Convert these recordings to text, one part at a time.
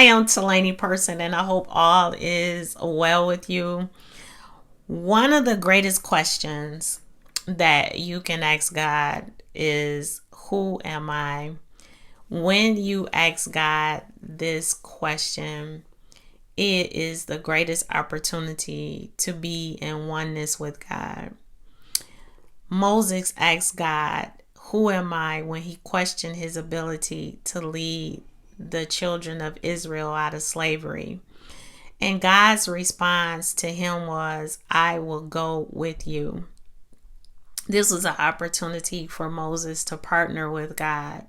I am Talani Person, and I hope all is well with you. One of the greatest questions that you can ask God is, who am I? When you ask God this question, it is the greatest opportunity to be in oneness with God. Moses asked God, who am I, when he questioned his ability to lead the children of Israel out of slavery. And God's response to him was, I will go with you. This was an opportunity for Moses to partner with God.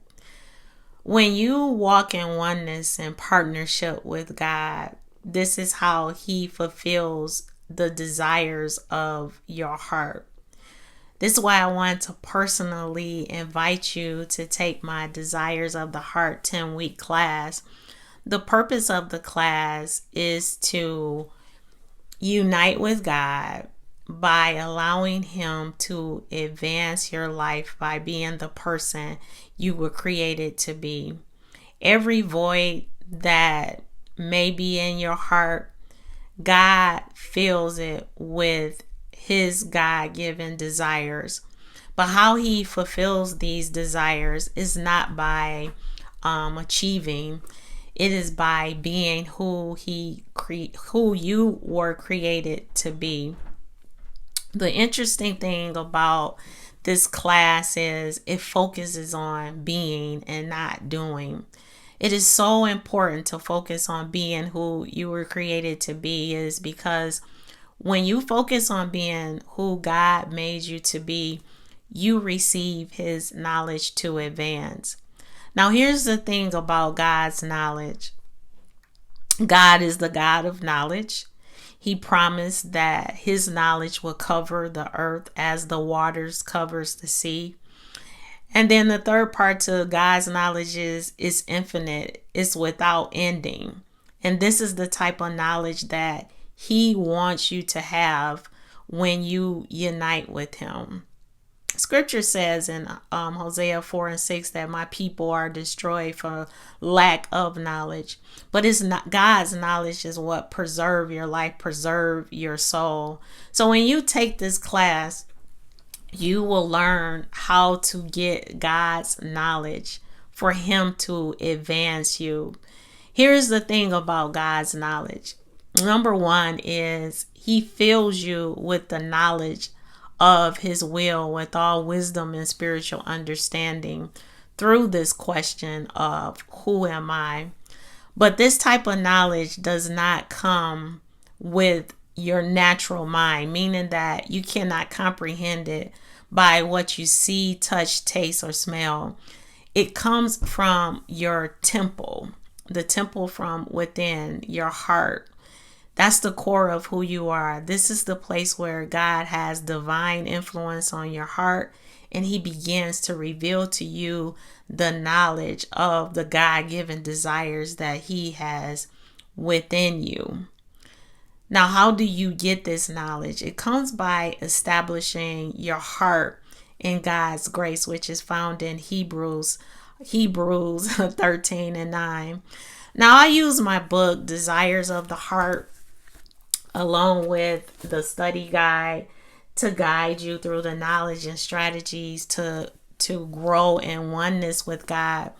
When you walk in oneness and partnership with God, this is how he fulfills the desires of your heart. This is why I want to personally invite you to take my Desires of the Heart 10-week class. The purpose of the class is to unite with God by allowing him to advance your life by being the person you were created to be. Every void that may be in your heart, God fills it with his God-given desires. But how he fulfills these desires is not by achieving. It is by being who you were created to be. The interesting thing about this class is it focuses on being and not doing. It is so important to focus on being who you were created to be, is because when you focus on being who God made you to be, you receive his knowledge to advance. Now, here's the thing about God's knowledge. God is the God of knowledge. He promised that his knowledge will cover the earth as the waters covers the sea. And then the third part to God's knowledge is it's infinite. It's without ending. And this is the type of knowledge that he wants you to have when you unite with him. Scripture says in Hosea 4:6 that my people are destroyed for lack of knowledge. But it's not God's knowledge is what preserve your life, preserve your soul. So when you take this class, you will learn how to get God's knowledge for him to advance you. Here's the thing about God's knowledge. Number one is he fills you with the knowledge of his will, with all wisdom and spiritual understanding through this question of who am I? But this type of knowledge does not come with your natural mind, meaning that you cannot comprehend it by what you see, touch, taste, or smell. It comes from your temple, the temple from within your heart. That's the core of who you are. This is the place where God has divine influence on your heart, and he begins to reveal to you the knowledge of the God-given desires that he has within you. Now, how do you get this knowledge? It comes by establishing your heart in God's grace, which is found in Hebrews 13:9. Now, I use my book, Desires of the Heart, along with the study guide to guide you through the knowledge and strategies to grow in oneness with God.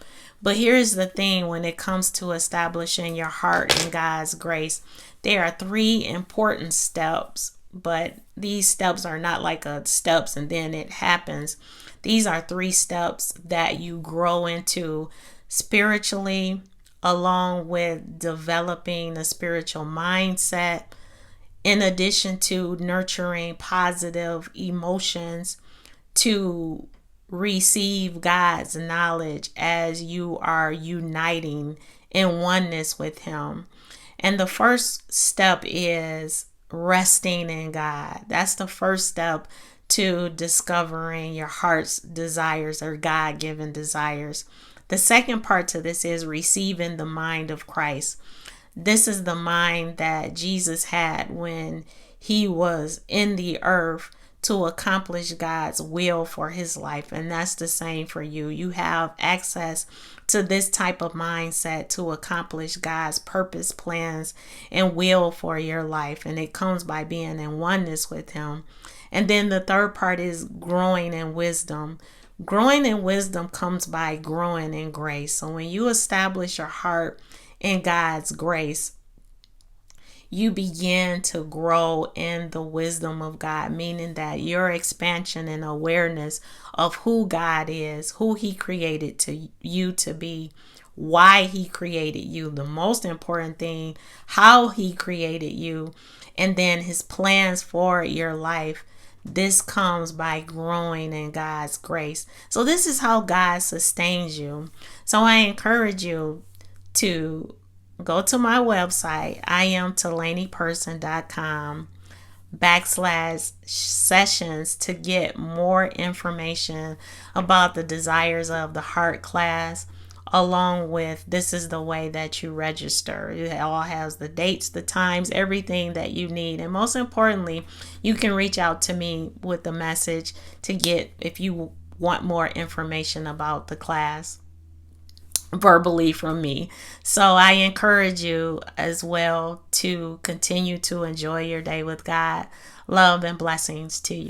But here's the thing, when it comes to establishing your heart in God's grace, there are 3 important steps, but these steps are not like a steps and then it happens. These are 3 steps that you grow into spiritually, along with developing a spiritual mindset, in addition to nurturing positive emotions to receive God's knowledge as you are uniting in oneness with him. And the first step is resting in God. That's the first step to discovering your heart's desires or God-given desires. The second part to this is receiving the mind of Christ. This is the mind that Jesus had when he was in the earth to accomplish God's will for his life. And that's the same for you. You have access to this type of mindset to accomplish God's purpose, plans, and will for your life. And it comes by being in oneness with him. And then the third part is growing in wisdom. Growing in wisdom comes by growing in grace. So when you establish your heart in God's grace, you begin to grow in the wisdom of God, meaning that your expansion and awareness of who God is, who he created to you to be, why he created you, the most important thing, how he created you, and then his plans for your life. This comes by growing in God's grace. So this is how God sustains you. So I encourage you to go to my website, iamtolaneyperson.com/sessions to get more information about the Desires of the Heart class, along with this is the way that you register. It all has the dates, the times, everything that you need. And most importantly, you can reach out to me with the message to get, if you want more information about the class, verbally from me. So I encourage you as well to continue to enjoy your day with God. Love and blessings to you.